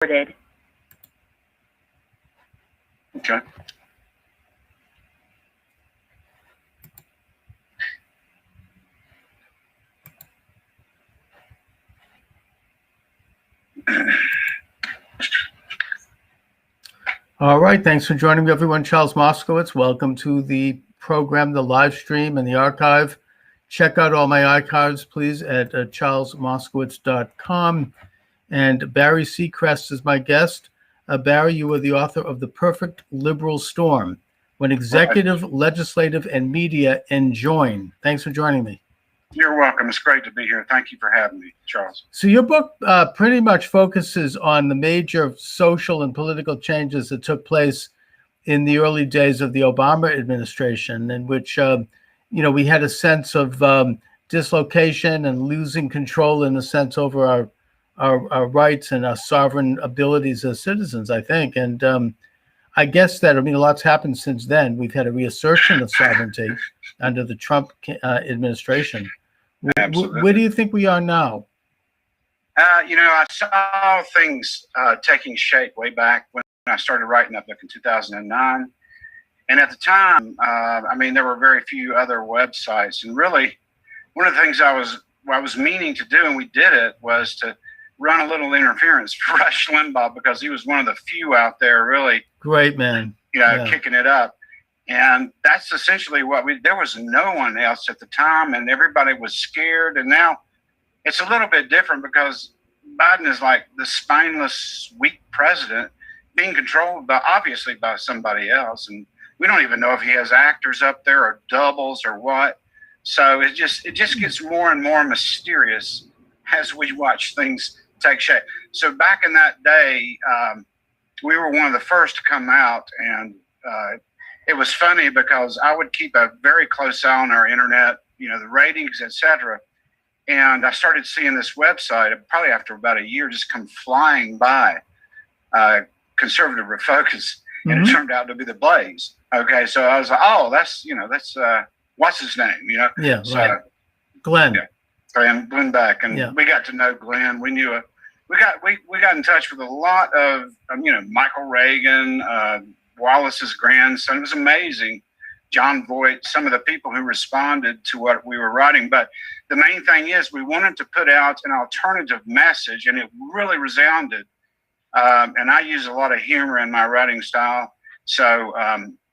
recorded. Okay. All right. Thanks for joining me, everyone. Charles Moscowitz. Welcome to the program, the live stream, and the archive. Check out all my archives, please, at charlesmoskowitz.com. And Barry Secrest is my guest. Barry, you are the author of The Perfect Liberal Storm, When Executive, Legislative, and Media Enjoin. Thanks for joining me. You're welcome. It's great to be here. Thank you for having me, Charles. So your book pretty much focuses on the major social and political changes that took place in the early days of the Obama administration, in which, we had a sense of dislocation and losing control in a sense over our rights and our sovereign abilities as citizens, I think. And I guess that, a lot's happened since then. We've had a reassertion of sovereignty under the Trump administration. Absolutely. Where do you think we are now? I saw things taking shape way back when I started writing that book in 2009. And at the time, there were very few other websites. And really, one of the things I was meaning to do, and we did it, was to run a little interference for Rush Limbaugh, because he was one of the few out there really great man, kicking it up. And that's essentially there was no one else at the time, and everybody was scared. And now it's a little bit different, because Biden is like the spineless, weak president being controlled obviously by somebody else. And we don't even know if he has actors up there or doubles or what. So it just gets more and more mysterious as we watch things take shape. So back in that day, we were one of the first to come out, and it was funny because I would keep a very close eye on our internet, the ratings, etc. And I started seeing this website probably after about a year just come flying by, Conservative Refocus, and it turned out to be The Blaze. Okay, so I was like, oh, that's what's his name, Yeah, so, right. Glenn. Yeah. And Glenn Beck, and we got to know Glenn. We knew we got in touch with a lot of Michael Reagan, Wallace's grandson. It was amazing. John Voight, some of the people who responded to what we were writing. But the main thing is we wanted to put out an alternative message, and it really resounded. And I use a lot of humor in my writing style. So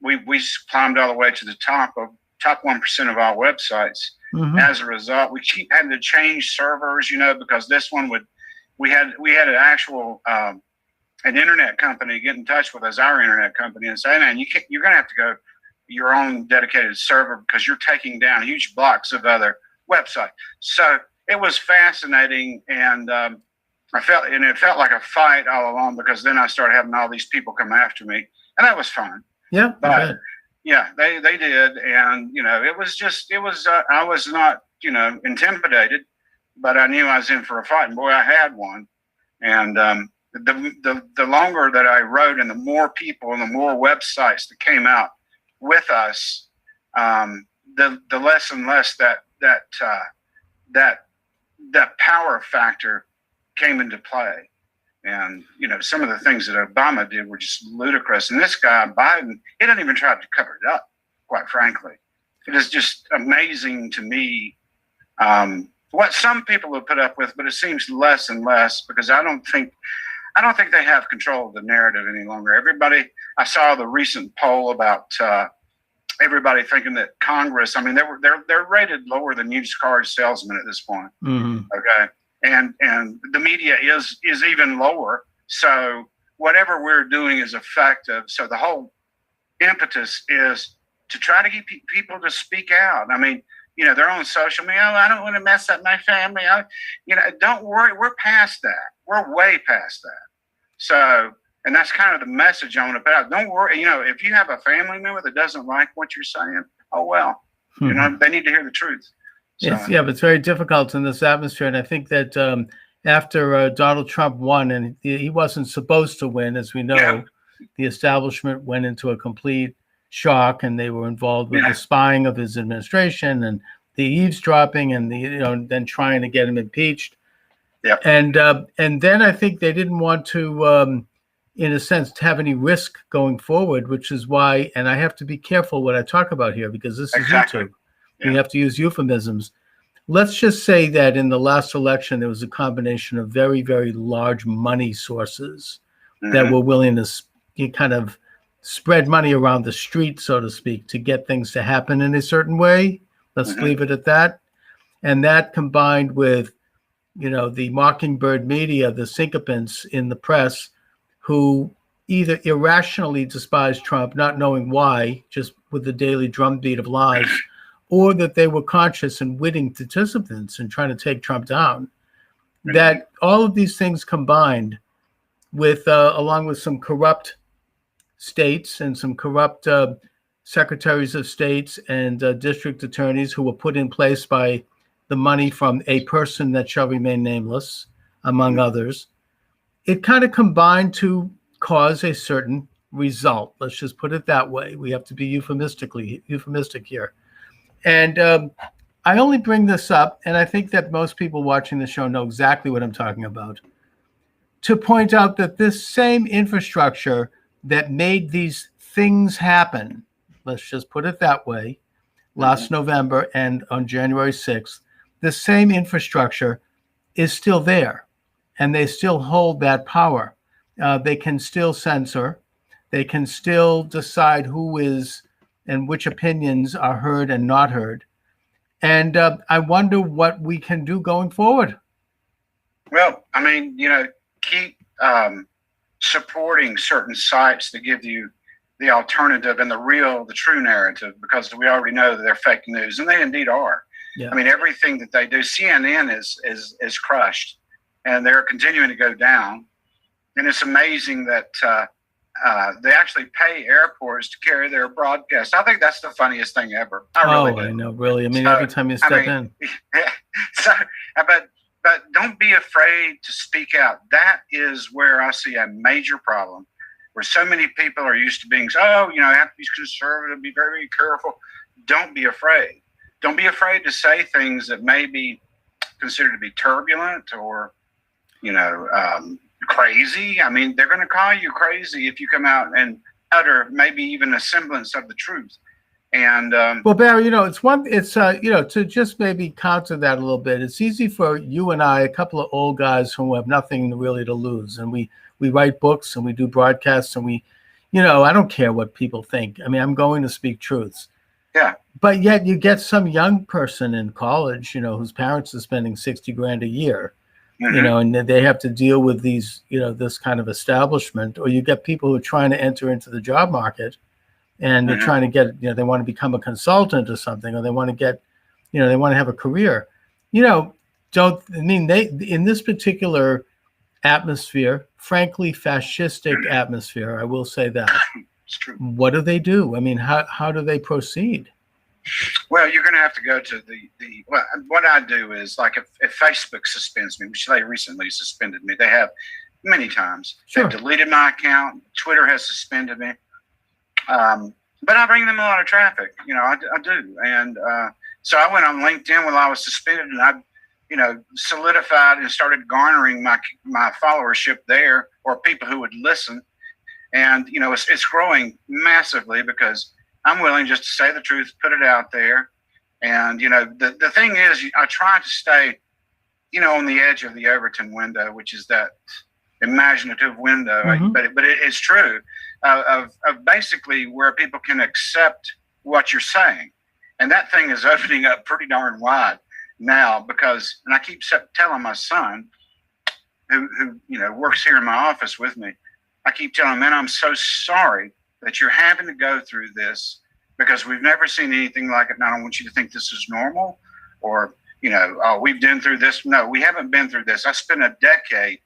we climbed all the way to the top 1% of our websites. As a result, we keep having to change servers, because this one we had an actual an internet company get in touch with us, our internet company, and say, man, you're going to have to go your own dedicated server, because you're taking down huge blocks of other websites. So it was fascinating, and it felt like a fight all along, because then I started having all these people come after me, and that was fun. Yeah, but yeah, they did, and it was I was not intimidated, but I knew I was in for a fight, and boy, I had one. And the longer that I wrote, and the more people and the more websites that came out with us, the less and less that power factor came into play. And some of the things that Obama did were just ludicrous. And this guy Biden, he didn't even try to cover it up, quite frankly. It is just amazing to me what some people have put up with, but it seems less and less, because I don't think they have control of the narrative any longer. I saw the recent poll about everybody thinking that Congress, they're rated lower than used car salesmen at this point. Okay. And the media is even lower. So whatever we're doing is effective. So the whole impetus is to try to get people to speak out. They're on social media. Oh, I don't want to mess up my family. Don't worry. We're past that. We're way past that. So, and that's kind of the message I want to put out. Don't worry. If you have a family member that doesn't like what you're saying, oh, well, they need to hear the truth. So, but it's very difficult in this atmosphere. And I think that after Donald Trump won, and he wasn't supposed to win, as we know, the establishment went into a complete shock, and they were involved with the spying of his administration and the eavesdropping and then trying to get him impeached. Yep. And then I think they didn't want to, in a sense, to have any risk going forward, which is why, and I have to be careful what I talk about here because this is Exactly. YouTube. Yeah. We have to use euphemisms. Let's just say that in the last election, there was a combination of very, very large money sources that were willing to kind of spread money around the street, so to speak, to get things to happen in a certain way. Let's leave it at that. And that combined with, the mockingbird media, the sycophants in the press, who either irrationally despise Trump, not knowing why, just with the daily drumbeat of lies, or that they were conscious and witting participants in trying to take Trump down. That all of these things combined with, along with some corrupt states and some corrupt secretaries of states and district attorneys who were put in place by the money from a person that shall remain nameless, among others, it kind of combined to cause a certain result. Let's just put it that way. We have to be euphemistic here. And I only bring this up, and I think that most people watching the show know exactly what I'm talking about, to point out that this same infrastructure that made these things happen, let's just put it that way, last November and on January 6th, the same infrastructure is still there, and they still hold that power. They can still censor. They can still decide who is and which opinions are heard and not heard. And I wonder what we can do going forward. Well, I mean, keep supporting certain sites that give you the alternative and the true narrative, because we already know that they're fake news, and they indeed are. Yeah. I mean, everything that they do, CNN is crushed, and they're continuing to go down. And it's amazing that they actually pay airports to carry their broadcast. I think that's the funniest thing ever. I know, really. I mean, every time you step in. So, but don't be afraid to speak out. That is where I see a major problem, where so many people are used to being, I have to be conservative, be very, very careful. Don't be afraid. Don't be afraid to say things that may be considered to be turbulent or, crazy. I mean, they're going to call you crazy if you come out and utter maybe even a semblance of the truth. And well, Barry, to just maybe counter that a little bit. It's easy for you and I, a couple of old guys who have nothing really to lose, and we write books and we do broadcasts, and we, I don't care what people think. I mean, I'm going to speak truths. Yeah. But yet you get some young person in college, whose parents are spending $60,000 a year, and they have to deal with these, this kind of establishment, or you get people who are trying to enter into the job market, and they're trying to get, they want to become a consultant or something, or they want to get, they want to have a career. They in this particular atmosphere, frankly, fascistic atmosphere, I will say that. It's true. What do they do? I mean, how do they proceed? Well, you're going to have to go to what I do is, like, if Facebook suspends me, which they recently suspended me, they have many times. Sure. They've deleted my account. Twitter has suspended me. But I bring them a lot of traffic, I do. And so I went on LinkedIn while I was suspended, and I, solidified and started garnering my followership there, or people who would listen. And, it's growing massively because I'm willing just to say the truth, put it out there. And, the thing is, I try to stay, on the edge of the Overton window, which is that imaginative window. But it's true of basically where people can accept what you're saying. And that thing is opening up pretty darn wide now, because, and I keep telling my son, who works here in my office with me, I keep telling him, man, I'm so sorry that you're having to go through this, because we've never seen anything like it. And I don't want you to think this is normal, or, oh, we've been through this. No, we haven't been through this. I spent a decade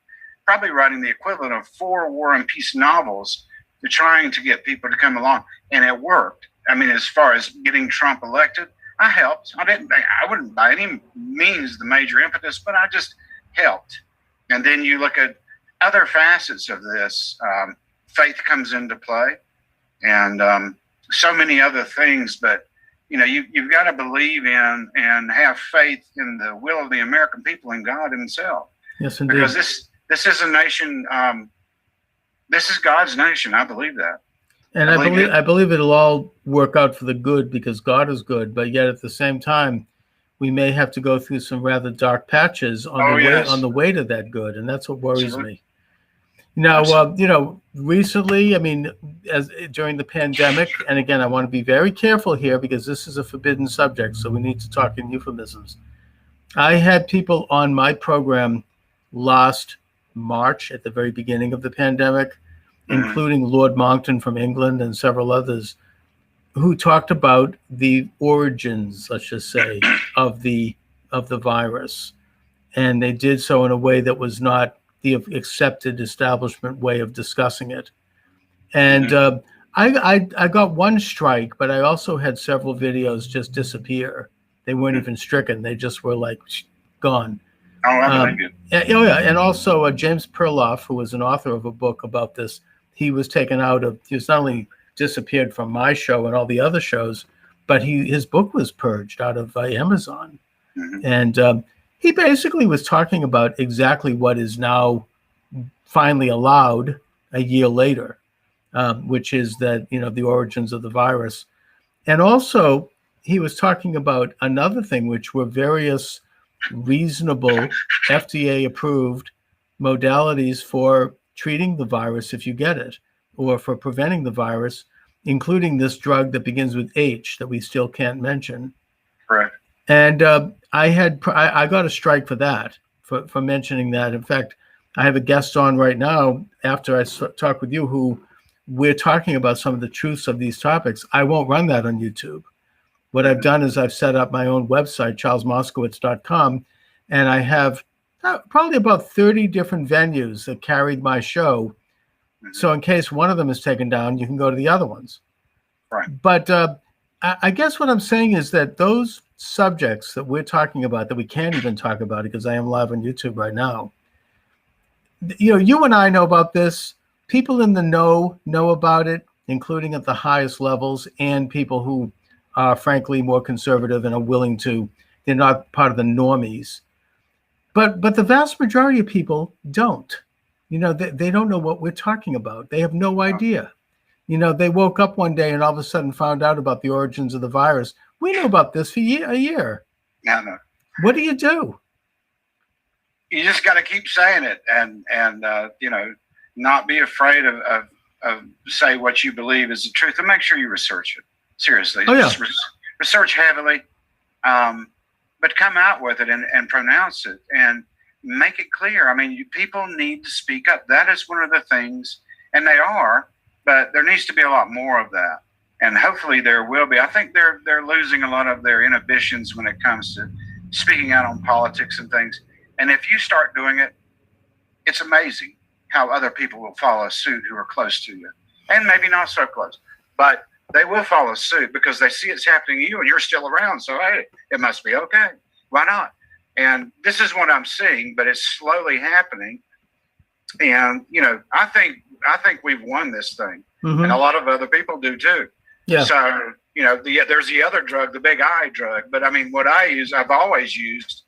probably writing the equivalent of 4 War and Peace novels to trying to get people to come along. And it worked. I mean, as far as getting Trump elected, I helped. I wouldn't by any means the major impetus, but I just helped. And then you look at other facets of this. Faith comes into play, and so many other things. But, you've got to believe in and have faith in the will of the American people and God himself. Yes, indeed. Because this is a nation. This is God's nation. I believe that. And I believe it'll all work out for the good because God is good. But yet at the same time, we may have to go through some rather dark patches on the way to that good, and that's what worries me. Now, recently, I mean, as during the pandemic, and again, I want to be very careful here because this is a forbidden subject, so we need to talk in euphemisms. I had people on my program last March at the very beginning of the pandemic, including Lord Monckton from England and several others, who talked about the origins, let's just say, of the virus, and they did so in a way that was not the accepted establishment way of discussing it. And I got one strike, but I also had several videos just disappear. They weren't even stricken; they just were like gone. Oh, I believe you. Yeah, and also James Perloff, who was an author of a book about this, he was taken out of. He was not only disappeared from my show and all the other shows, but his book was purged out of Amazon. And he basically was talking about exactly what is now finally allowed a year later, which is that, the origins of the virus. And also he was talking about another thing, which were various reasonable FDA approved modalities for treating the virus if you get it, or for preventing the virus, including this drug that begins with H that we still can't mention. Correct. And I got a strike for that, for mentioning that. In fact, I have a guest on right now after I talk with you who we're talking about some of the truths of these topics. I won't run that on YouTube. What I've done is I've set up my own website, charlesmoscowitz.com, and I have probably about 30 different venues that carried my show. So in case one of them is taken down, you can go to the other ones. Right. But I guess what I'm saying is that those subjects that we're talking about, that we can't even talk about because I am live on YouTube right now, you and I know about this. People in the know about it, including at the highest levels, and people who are frankly more conservative and are willing to, they're not part of the normies. But the vast majority of people don't. They don't know what we're talking about. They have no idea. They woke up one day and all of a sudden found out about the origins of the virus. We knew about this for a year. No. What do? You just got to keep saying it and not be afraid of say what you believe is the truth, and make sure you research it. Seriously. Oh, yeah. Just research heavily, but come out with it and pronounce it and make it clear. I mean, people need to speak up. That is one of the things, and they are, but there needs to be a lot more of that. And hopefully there will be. I think they're losing a lot of their inhibitions when it comes to speaking out on politics and things. And if you start doing it, it's amazing how other people will follow suit who are close to you, and maybe not so close, but they will follow suit because they see it's happening to you and you're still around. So, hey, it must be okay. Why not? And this is what I'm seeing, but it's slowly happening. And, I think we've won this thing. And a lot of other people do too. Yeah. So, there's the other drug, the big I drug. But I mean, what I've always used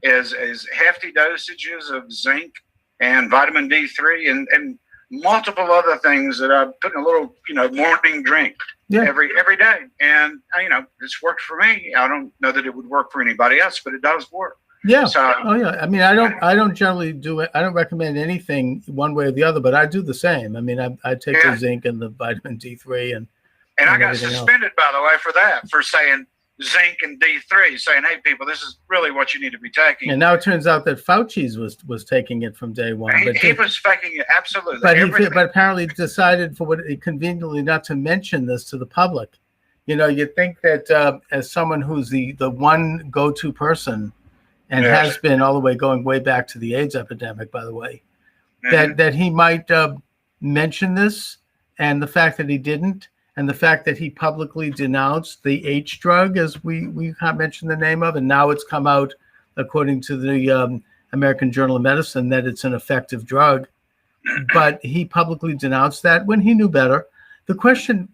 is hefty dosages of zinc and vitamin D3 and multiple other things that I put in a little, morning drink every day. And, it's worked for me. I don't know that it would work for anybody else, but it does work. Yeah. So, I mean, I don't generally do it. I don't recommend anything one way or the other, but I do the same. I mean, I take the zinc and the vitamin D3 and I got suspended, by the way, for that, for saying zinc and D3, saying, hey, people, this is really what you need to be taking. And now it turns out that Fauci's was taking it from day one. He was faking it, absolutely. But apparently decided conveniently not to mention this to the public. You'd think that as someone who's the one go-to person, and has been all the way going way back to the AIDS epidemic, by the way, that he might mention this, and the fact that he didn't, and the fact that he publicly denounced the H drug, as we can't mention the name of, and now it's come out, according to the American Journal of Medicine, that it's an effective drug. But he publicly denounced that when he knew better. The question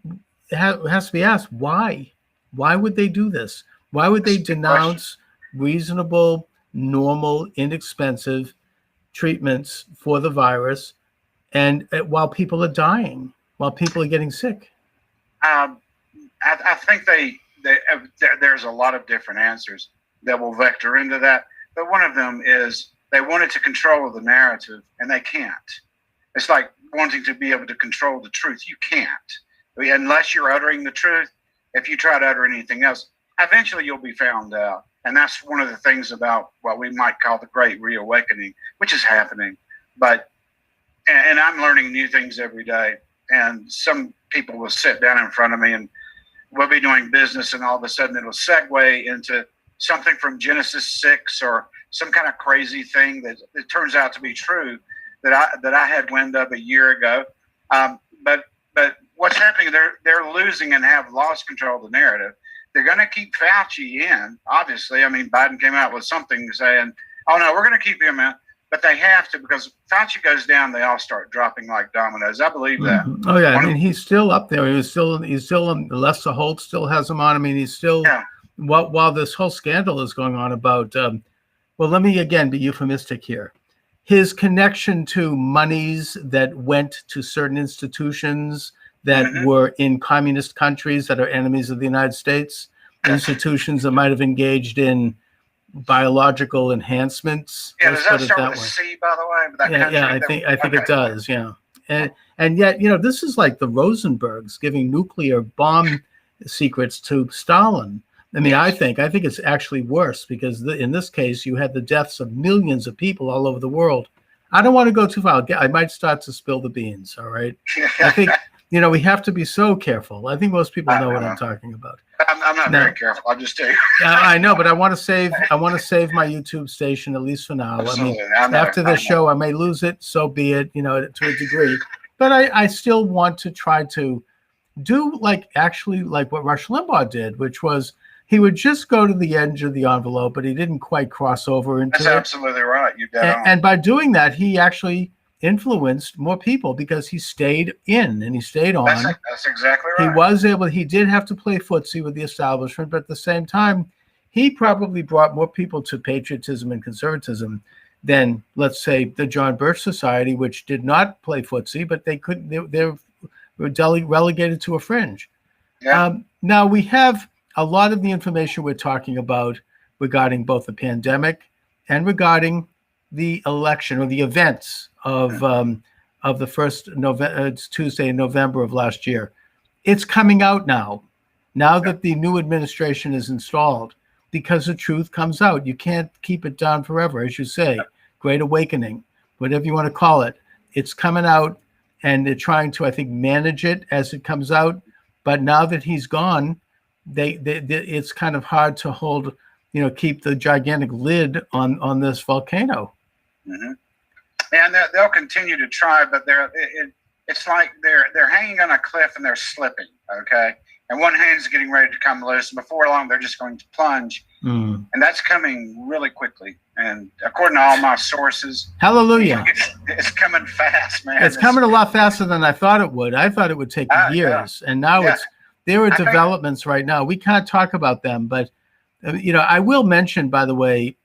has to be asked, why? Why would they do this? Why would they denounce reasonable, normal, inexpensive treatments for the virus, and while people are dying, while people are getting sick? I think there's a lot of different answers that will vector into that. But one of them is they wanted to control the narrative, and they can't. It's like wanting to be able to control the truth. You can't. Unless you're uttering the truth. If you try to utter anything else, eventually you'll be found out. And that's one of the things about what we might call the Great Reawakening, which is happening. And I'm learning new things every day. And some people will sit down in front of me and we'll be doing business, and all of a sudden it'll segue into something from Genesis 6 or some kind of crazy thing that it turns out to be true that I had wind of a year ago. But what's happening? They're losing and have lost control of the narrative. They're going to keep Fauci in, obviously. I mean, Biden came out with something saying, "Oh no, we're going to keep him in," but they have to, because if Fauci goes down, they all start dropping like dominoes. I believe that. Mm-hmm. Oh yeah, I mean, he's still up there. He's still Lester Holt still has him on. I mean, he's still while this whole scandal is going on about. Well, let me again be euphemistic here. His connection to monies that went to certain institutions that were in communist countries that are enemies of the United States, institutions that might have engaged in biological enhancements. Yeah, does that start with a C, by the way? I think it does. Yeah, and yet, this is like the Rosenbergs giving nuclear bomb secrets to Stalin. I mean, I think it's actually worse, because in this case, you had the deaths of millions of people all over the world. I don't want to go too far. I might start to spill the beans. All right. I think, we have to be so careful. I think most people know what I'm talking about. I'm not very careful. I'm just telling you. I know, but I want to save my YouTube station, at least for now. Absolutely. I mean, after the show, I may lose it. So be it, to a degree. But I still want to try to do like what Rush Limbaugh did, which was, he would just go to the edge of the envelope, but he didn't quite cross over into it. That's absolutely right. You dead on. And by doing that, he actually influenced more people, because he stayed in and he stayed on. That's exactly right. He did have to play footsie with the establishment, but at the same time, he probably brought more people to patriotism and conservatism than, let's say, the John Birch Society, which did not play footsie, but they were relegated to a fringe. Yeah. Now we have a lot of the information we're talking about regarding both the pandemic and regarding the election, or the events of the first Tuesday in November of last year. It's coming out now that the new administration is installed, because the truth comes out. You can't keep it down forever, as you say. Great awakening, whatever you want to call it. It's coming out, and they're trying to, I think, manage it as it comes out. But now that he's gone, it's kind of hard to hold, keep the gigantic lid on this volcano. Mm-hmm. And they'll continue to try, but it's like they're hanging on a cliff and they're slipping. Okay, and one hand's getting ready to come loose, and before long they're just going to plunge, and that's coming really quickly. And according to all my sources, hallelujah, it's coming fast, man. It's coming a lot faster than I thought it would. I thought it would take years, and now there are developments right now. We can't talk about them, but I will mention, by the way,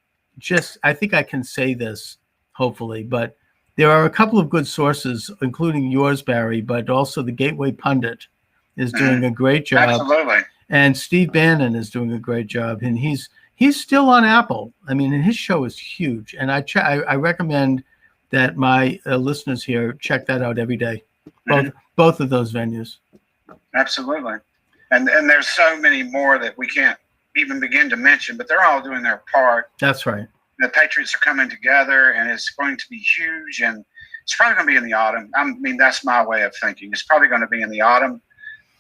I think I can say this, hopefully, but there are a couple of good sources, including yours, Barry, but also the Gateway Pundit is doing a great job. Absolutely. And Steve Bannon is doing a great job, and he's still on Apple. I mean, and his show is huge, and I recommend that my listeners here check that out every day. Both of those venues. Absolutely. And there's so many more that we can't even begin to mention, but they're all doing their part. That's right. The Patriots are coming together, and it's going to be huge, and it's probably going to be in the autumn. I mean, that's my way of thinking. It's probably going to be in the autumn.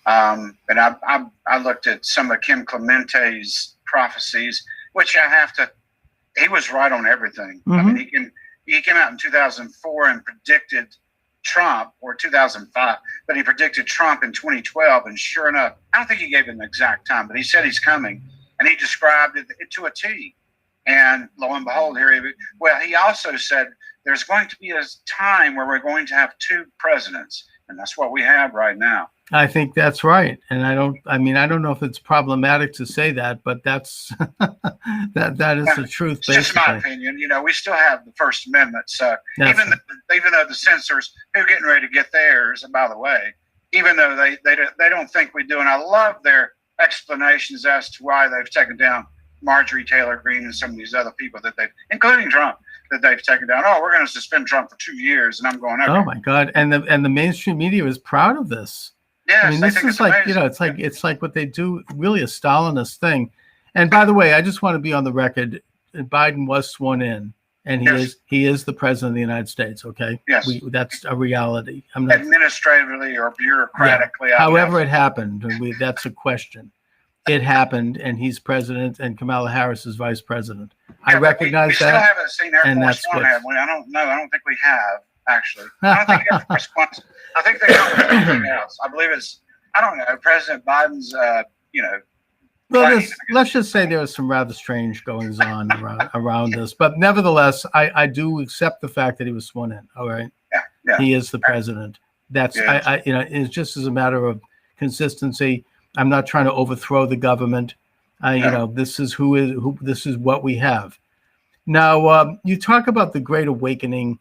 And I looked at some of Kim Clemente's prophecies, which he was right on everything. Mm-hmm. I mean, he came out in 2004 and predicted Trump, or 2005, but he predicted Trump in 2012, and sure enough, I don't think he gave an exact time, but he said he's coming, and he described it to a T. And lo and behold, he also said there's going to be a time where we're going to have two presidents, and that's what we have right now. I think that's right. And I don't know if it's problematic to say that, but that's that is the truth. It's just my opinion. We still have the First Amendment. So even though the censors who are getting ready to get theirs, and by the way, even though they don't think we do, and I love their explanations as to why they've taken down Marjorie Taylor Greene and some of these other people including Trump, that they've taken down. Oh, we're going to suspend Trump for 2 years, and I'm going, okay. Oh my God! And the mainstream media is proud of this. Yes, I mean, this is like amazing. it's like what they do, really a Stalinist thing. And by the way, I just want to be on the record: Biden was sworn in, and he is the president of the United States. Okay, yes, that's a reality. I'm not administratively or bureaucratically. Yeah. However, it happened. That's a question. It happened, and he's president, and Kamala Harris is vice president. I recognize we that. Still haven't seen Air Force One, have we? I don't know. I don't think we have, actually. I don't think Air Force One. I think they have something else. I believe it's, I don't know, President Biden's, Well, let's just say there was some rather strange goings on around this, but nevertheless, I do accept the fact that he was sworn in. All right, yeah. He is the president. That's it's just as a matter of consistency. I'm not trying to overthrow the government. This is this is what we have. Now, you talk about the Great Awakening.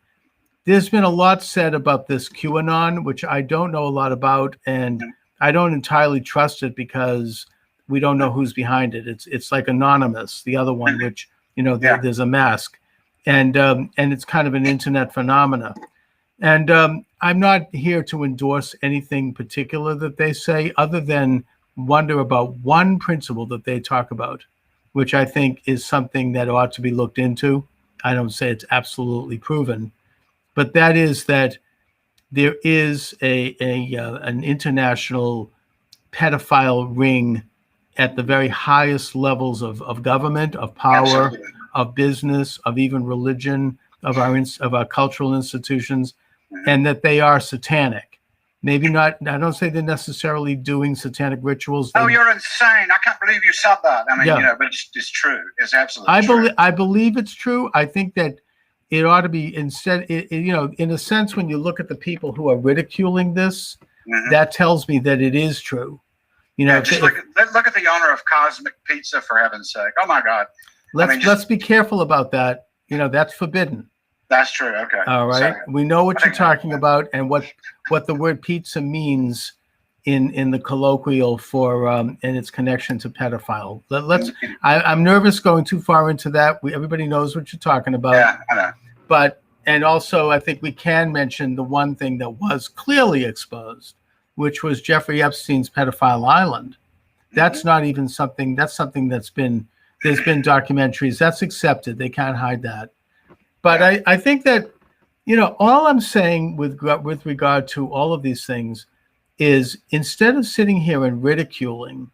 There's been a lot said about this QAnon, which I don't know a lot about, and I don't entirely trust it because we don't know who's behind it. It's like Anonymous, the other one, which there's a mask, and it's kind of an internet phenomena. And I'm not here to endorse anything particular that they say, other than wonder about one principle that they talk about, which I think is something that ought to be looked into. I don't say it's absolutely proven, but that is that there is an international pedophile ring at the very highest levels of government, of power, Absolutely. of business, of even religion, of our cultural institutions, and that they are satanic. Maybe not. I don't say they're necessarily doing satanic rituals. Oh, you're insane! I can't believe you said that. I mean, but it's true. It's absolutely true. I believe it's true. I think that it ought to be instead. In a sense, when you look at the people who are ridiculing this, that tells me that it is true. Just look at the owner of Cosmic Pizza, for heaven's sake. Oh my God. Let's be careful about that. That's forbidden. That's true. Okay. All right. We know what you're talking about and what the word pizza means in the colloquial for and its connection to pedophile. I'm nervous going too far into that. Everybody knows what you're talking about. Yeah, I know. And also I think we can mention the one thing that was clearly exposed, which was Jeffrey Epstein's pedophile island. That's not even something. That's something there's been documentaries. That's accepted. They can't hide that. But I think that, all I'm saying with regard to all of these things is, instead of sitting here and ridiculing,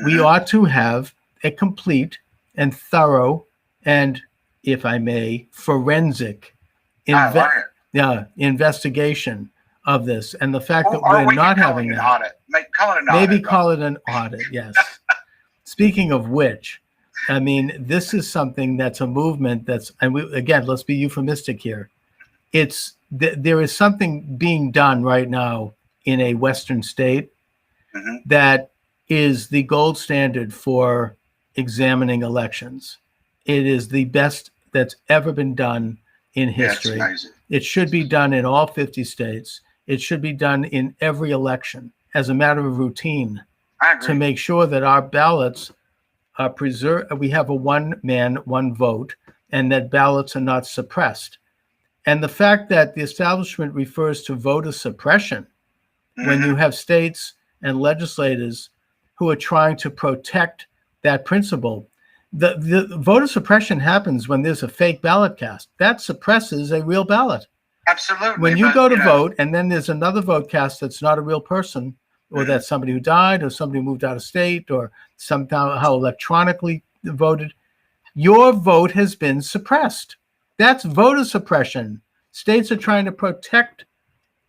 we ought to have a complete and thorough and, if I may, forensic investigation of this. And the fact that we're not having that. Audit. Call it an audit, yes. Speaking of which, I mean, this is something that's a movement again, let's be euphemistic here. There is something being done right now in a Western state that is the gold standard for examining elections. It is the best that's ever been done in history. It should be done in all 50 states. It should be done in every election as a matter of routine to make sure that our ballots are preserved. We have a one man, one vote, and that ballots are not suppressed. And the fact that the establishment refers to voter suppression when you have states and legislators who are trying to protect that principle. The voter suppression happens when there's a fake ballot cast. That suppresses a real ballot. Absolutely. When you go to vote and then there's another vote cast that's not a real person, or that's somebody who died, or somebody who moved out of state, or somehow electronically voted, your vote has been suppressed. That's voter suppression. States are trying to protect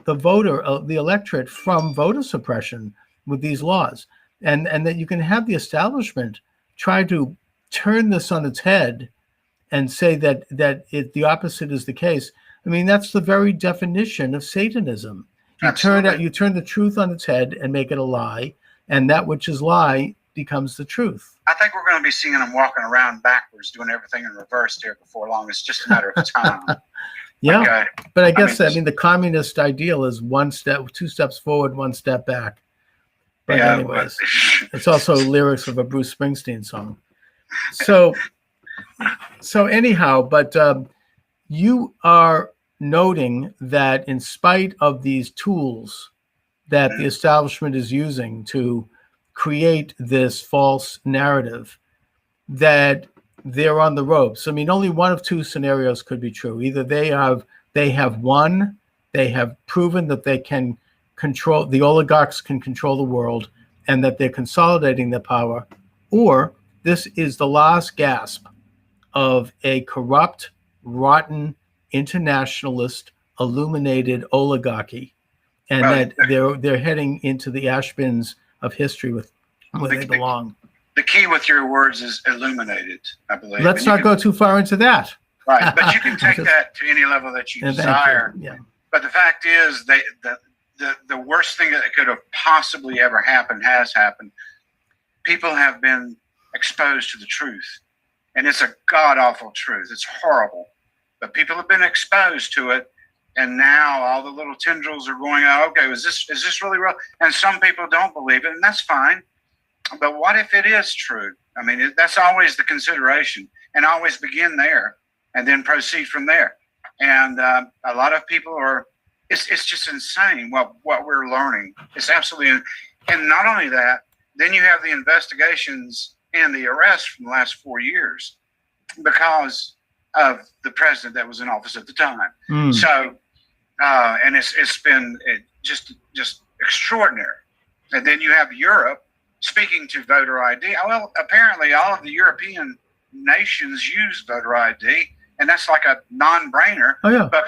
the voter, the electorate, from voter suppression with these laws. And that you can have the establishment try to turn this on its head and say that the opposite is the case. I mean, that's the very definition of Satanism. You Absolutely. turn the truth on its head and make it a lie, and that which is lie becomes the truth. I think we're going to be seeing them walking around backwards, doing everything in reverse here before long. It's just a matter of time. Yeah, Okay. but I guess the communist ideal is 2 steps forward, 1 step back. But Yeah, anyways, it's also lyrics of a Bruce Springsteen song. So anyhow, but you are noting that in spite of these tools that the establishment is using to create this false narrative, that they're on the ropes. I mean, only one of 2 scenarios could be true. Either they have won, they have proven that they can control, the oligarchs can control the world, and that they're consolidating their power, or this is the last gasp of a corrupt, rotten, internationalist, illuminated oligarchy, and that they're heading into the ash bins of history where they belong. The key with your words is illuminated, I believe. Let's not go too far into that. Right, but you can take that to any level that you desire. Yeah. But the fact is, the worst thing that could have possibly ever happened has happened. People have been exposed to the truth, and it's a god-awful truth. It's horrible. But people have been exposed to it, and now all the little tendrils are going, oh, okay, is this really real? And some people don't believe it, and that's fine. But what if it is true? I mean, that's always the consideration, and always begin there and then proceed from there. And a lot of people are, it's just insane what we're learning. It's absolutely, and not only that, then you have the investigations and the arrests from the last 4 years because of the president that was in office at the time. So, and it's been just extraordinary. And then you have Europe speaking to voter ID. Well, apparently all of the European nations use voter ID, and that's like a non-brainer. Oh, yeah. But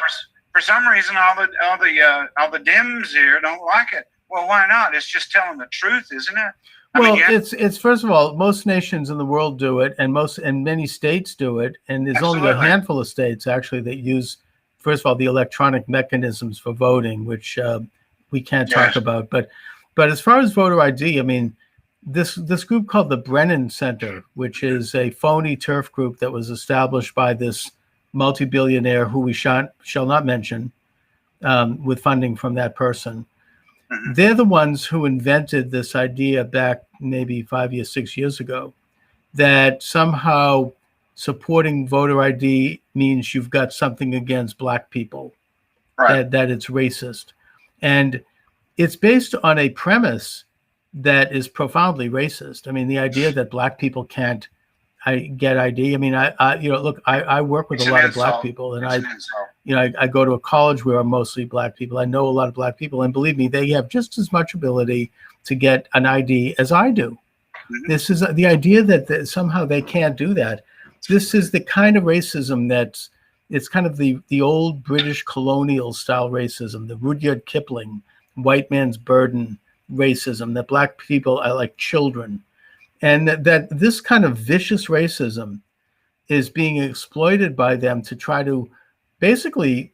for some reason, all the Dems here don't like it. Well, why not? It's just telling the truth, isn't it? It's first of all, most nations in the world do it, and many states do it, and there's only a handful of states actually that use, first of all, the electronic mechanisms for voting, which we can't talk about. But as far as voter ID, I mean, this group called the Brennan Center, which is a phony turf group that was established by this multi-billionaire who we shall not mention, with funding from that person. They're the ones who invented this idea back maybe 6 years ago, that somehow supporting voter ID means you've got something against black people, right? That it's racist. And it's based on a premise that is profoundly racist. I mean, the idea that black people can't get ID. I mean, I work with a lot of black people, and I go to a college where I'm mostly black people. I know a lot of black people, and believe me, they have just as much ability to get an ID as I do. This is the idea that somehow they can't do that. This is the kind of racism it's kind of the old British colonial style racism, the Rudyard Kipling, white man's burden racism, that black people are like children. And that this kind of vicious racism is being exploited by them to try to basically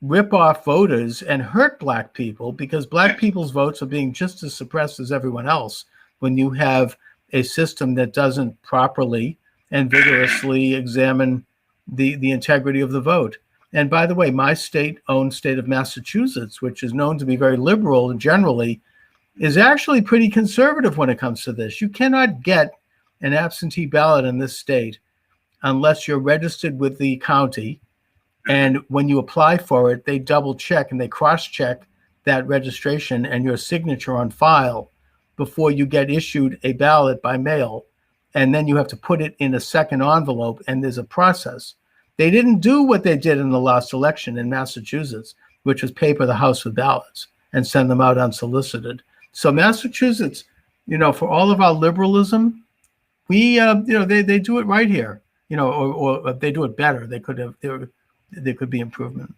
rip off voters and hurt black people, because black people's votes are being just as suppressed as everyone else when you have a system that doesn't properly and vigorously examine the integrity of the vote. And by the way, my state-owned state of Massachusetts, which is known to be very liberal generally, is actually pretty conservative when it comes to this. You cannot get an absentee ballot in this state unless you're registered with the county. And when you apply for it, they double check and they cross check that registration and your signature on file before you get issued a ballot by mail. And then you have to put it in a second envelope, and there's a process. They didn't do what they did in the last election in Massachusetts, which was paper the House with ballots and send them out unsolicited. So Massachusetts, for all of our liberalism, we, they do it right here, or if they do it better, there could be improvement.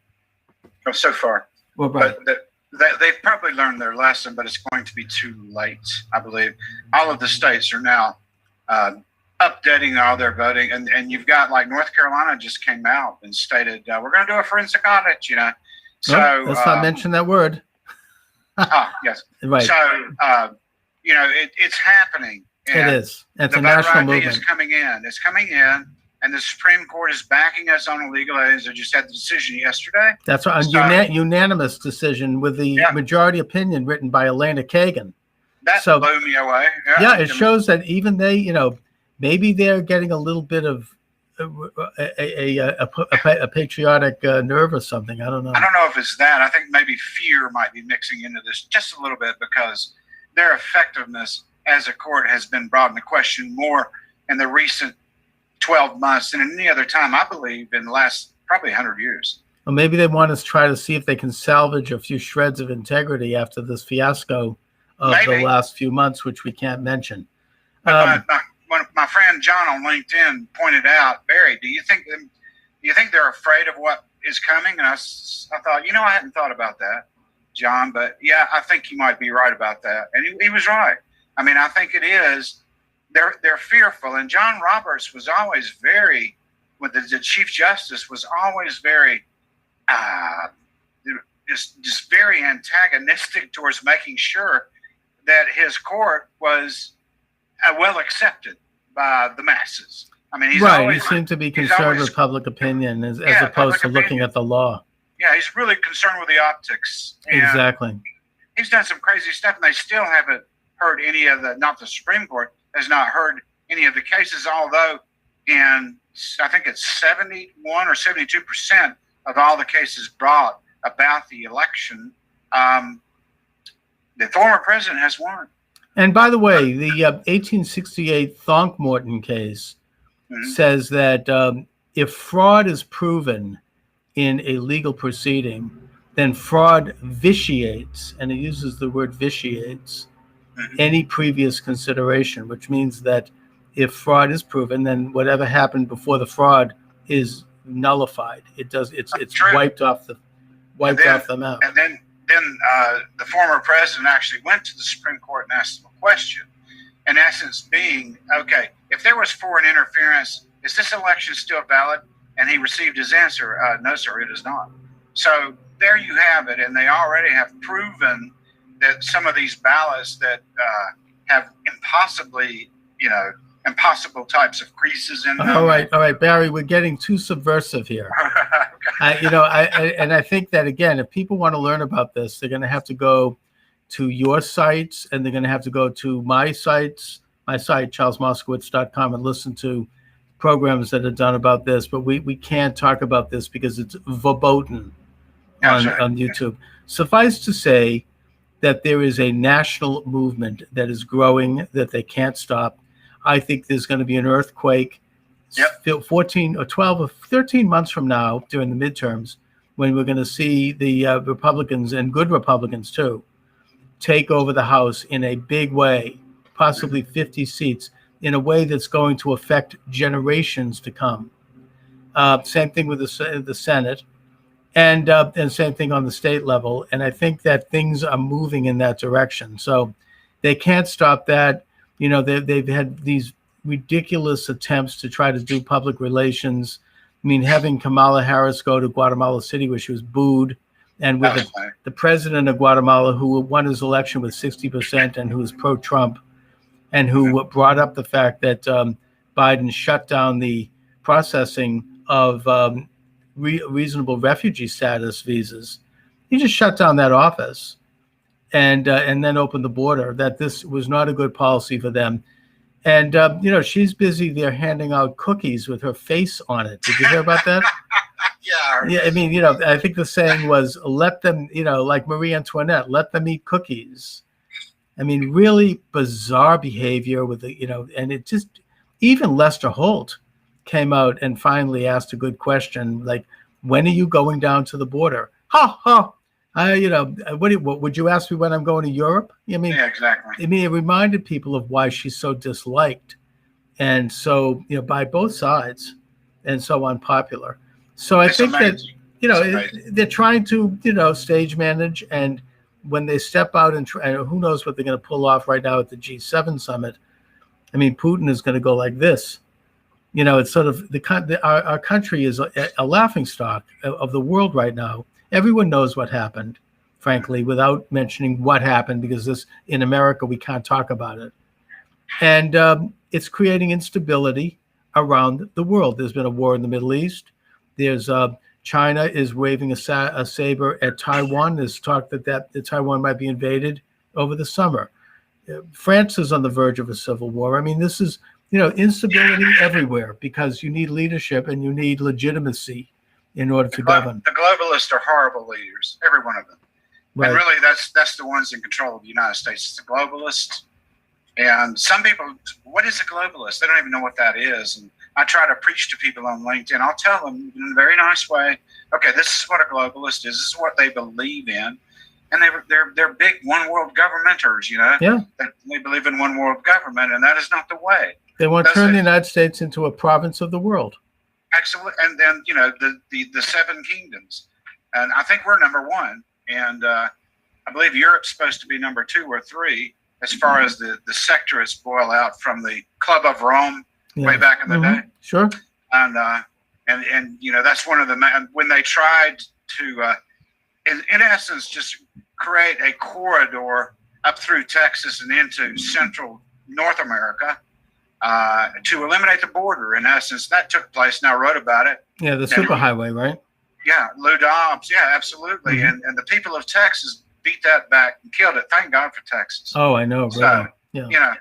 Oh, so far. Well, right. But they've probably learned their lesson, but it's going to be too late, I believe. All of the states are now updating all their voting, and you've got like North Carolina just came out and stated we're going to do a forensic audit. So let's not mention that word. Oh yes, right. So it's happening. And it is. It's the a national voter ID movement. is coming in. It's coming in, and the Supreme Court is backing us on illegal aliens. They just had the decision yesterday. That's right. A unanimous decision with the majority opinion written by Elena Kagan. That blew me away. Yeah, it shows that even they, maybe they're getting a little bit of a patriotic nerve or something. I don't know. I don't know if it's that. I think maybe fear might be mixing into this just a little bit, because their effectiveness as a court has been brought into question more in the recent 12 months than any other time, I believe, in the last probably 100 years. Well, maybe they want to try to see if they can salvage a few shreds of integrity after this fiasco of the last few months, which we can't mention. My friend John on LinkedIn pointed out, Barry, do you think they're afraid of what is coming? And I thought, I hadn't thought about that, John, but yeah, I think you might be right about that. And he was right. I mean, I think it is. They're fearful. And John Roberts was always very, with the Chief Justice, was always very, just very antagonistic towards making sure that his court was well accepted by the masses. I mean, he's right. Always, he seemed to be concerned with public opinion as opposed to looking at the law. Yeah, he's really concerned with the optics. And exactly. He's done some crazy stuff, and they still haven't heard any of not the Supreme Court has not heard any of the cases, although I think it's 71 or 72% of all the cases brought about the election, the former president has won. And by the way, the 1868 Throckmorton case says that if fraud is proven in a legal proceeding, then fraud vitiates, and it uses the word vitiates, any previous consideration, which means that if fraud is proven, then whatever happened before the fraud is nullified. It's wiped off the map. And then the former president actually went to the Supreme Court and asked them a question, in essence being, okay, if there was foreign interference, is this election still valid? And he received his answer, no, sir, it is not. So there you have it, and they already have proven that some of these ballots that have impossible types of creases in them. All right, Barry, we're getting too subversive here. I think that, again, if people want to learn about this, they're going to have to go to your sites, and they're going to have to go to my site, charlesmoscowitz.com, and listen to programs that are done about this. But we can't talk about this because it's verboten on YouTube. Suffice to say that there is a national movement that is growing that they can't stop. I think there's going to be an earthquake 14 or 12 or 13 months from now during the midterms, when we're going to see the Republicans, and good Republicans too, take over the House in a big way, possibly 50 seats, in a way that's going to affect generations to come. Same thing with the Senate. And same thing on the state level. And I think that things are moving in that direction. So they can't stop that. They've had these ridiculous attempts to try to do public relations. I mean, having Kamala Harris go to Guatemala City, where she was booed, and with the president of Guatemala, who won his election with 60% and who is pro-Trump, and who brought up the fact that Biden shut down the processing of reasonable refugee status visas. He just shut down that office and then opened the border, that this was not a good policy for them. And, she's busy there handing out cookies with her face on it. Did you hear about that? Yeah. I mean, I think the saying was, let them, like Marie Antoinette, let them eat cookies. I mean, really bizarre behavior with and it just, even Lester Holt came out and finally asked a good question, like, when are you going down to the border? What would you ask me when I'm going to Europe? I mean, yeah, exactly. I mean, it reminded people of why she's so disliked, and so by both sides, and so unpopular. So I think amazing. That they're trying to stage manage, and when they step out and who knows what they're going to pull off right now at the G7 summit. I mean, Putin is going to go like this. It's sort of our country is a laughingstock of the world right now. Everyone knows what happened, frankly, without mentioning what happened, because in America, we can't talk about it. And it's creating instability around the world. There's been a war in the Middle East. There's China is waving a saber at Taiwan. There's talk that Taiwan might be invaded over the summer. France is on the verge of a civil war. I mean, this is, instability everywhere, because you need leadership and you need legitimacy in order to govern. The globalists are horrible leaders, every one of them. Right. And really, that's the ones in control of the United States. It's the globalists. And some people, what is a globalist? They don't even know what that is. And I try to preach to people on LinkedIn. I'll tell them in a very nice way, okay, this is what a globalist is. This is what they believe in. And they're big one world governmenters, Yeah. They believe in one world government, and that is not the way. They want to turn the United States into a province of the world. Excellent. And then, the seven kingdoms. And I think we're number one. And I believe Europe's supposed to be number 2 or 3 as far as the sectorists boil out from the Club of Rome way back in the day. Sure. And that's one of the, when they tried to, in essence, just create a corridor up through Texas and into central North America to eliminate the border. In essence, that took place. Now I wrote about it. Yeah, the superhighway, right? Yeah, Lou Dobbs. Yeah, absolutely. Mm-hmm. And the people of Texas beat that back and killed it. Thank God for Texas. Oh, I know. Really. So, yeah.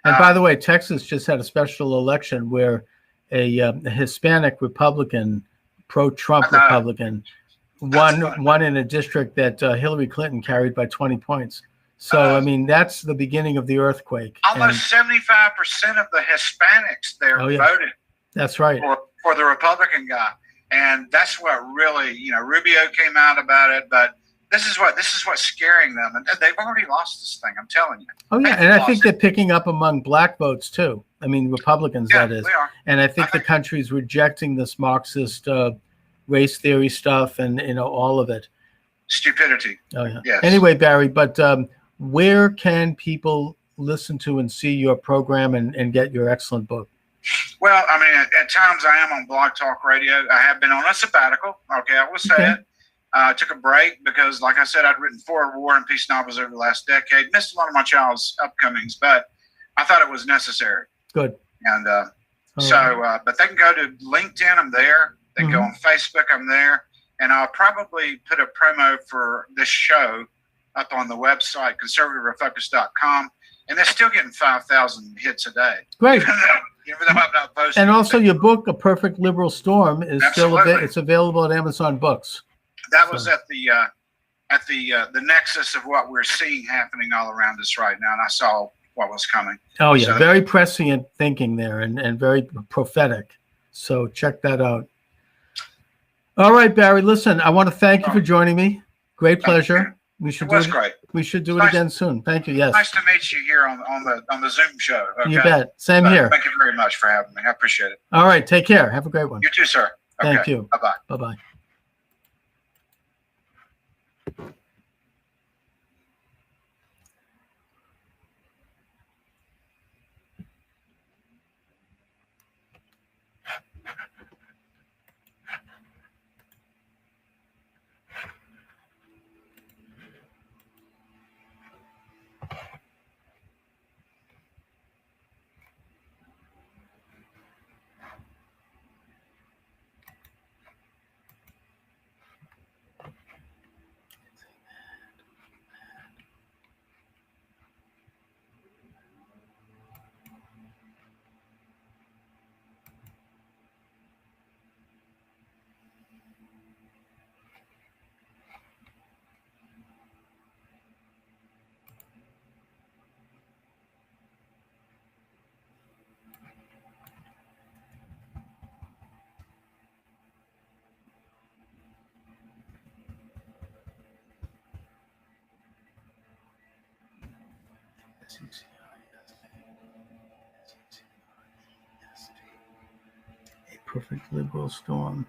And by the way, Texas just had a special election where a Hispanic Republican, pro-Trump Republican, won in a district that Hillary Clinton carried by 20 points. So, I mean, that's the beginning of the earthquake. Almost 75% of the Hispanics there voted. That's right. For the Republican guy. And that's what really, Rubio came out about it, but this is what's scaring them. And they've already lost this thing, I'm telling you. Oh, yeah. And I think they're picking up among black votes, too. I mean, Republicans, that is. They are. And I think the country's rejecting this Marxist race theory stuff and, all of it. Stupidity. Oh, yeah. Yes. Anyway, Barry, but where can people listen to and see your program and get your excellent book? Well, I mean, at times I am on Blog Talk Radio. I have been on a sabbatical. Okay, I will say it. I took a break because, like I said, I'd written 4 war and peace novels over the last decade. Missed a lot of my child's upcomings, but I thought it was necessary. Good. And but they can go to LinkedIn. I'm there. They can go on Facebook. I'm there. And I'll probably put a promo for this show up on the website, conservativerefocus.com. And they're still getting 5,000 hits a day. Great. Even though I'm not posting. And also your book, A Perfect Liberal Storm, is still it's available at Amazon Books. That was at the nexus of what we're seeing happening all around us right now, and I saw what was coming. Oh yeah, very prescient thinking there, and very prophetic. So check that out. All right, Barry. Listen, I want to thank you for joining me. Great pleasure. We should do it. Great. We should do it again soon. Thank you. Yes. Nice to meet you here on the Zoom show. Okay? You bet. Same here. Thank you very much for having me. I appreciate it. All right. Take care. Have a great one. You too, sir. Okay. Thank you. Bye-bye. Bye-bye. A Perfect Liberal Storm.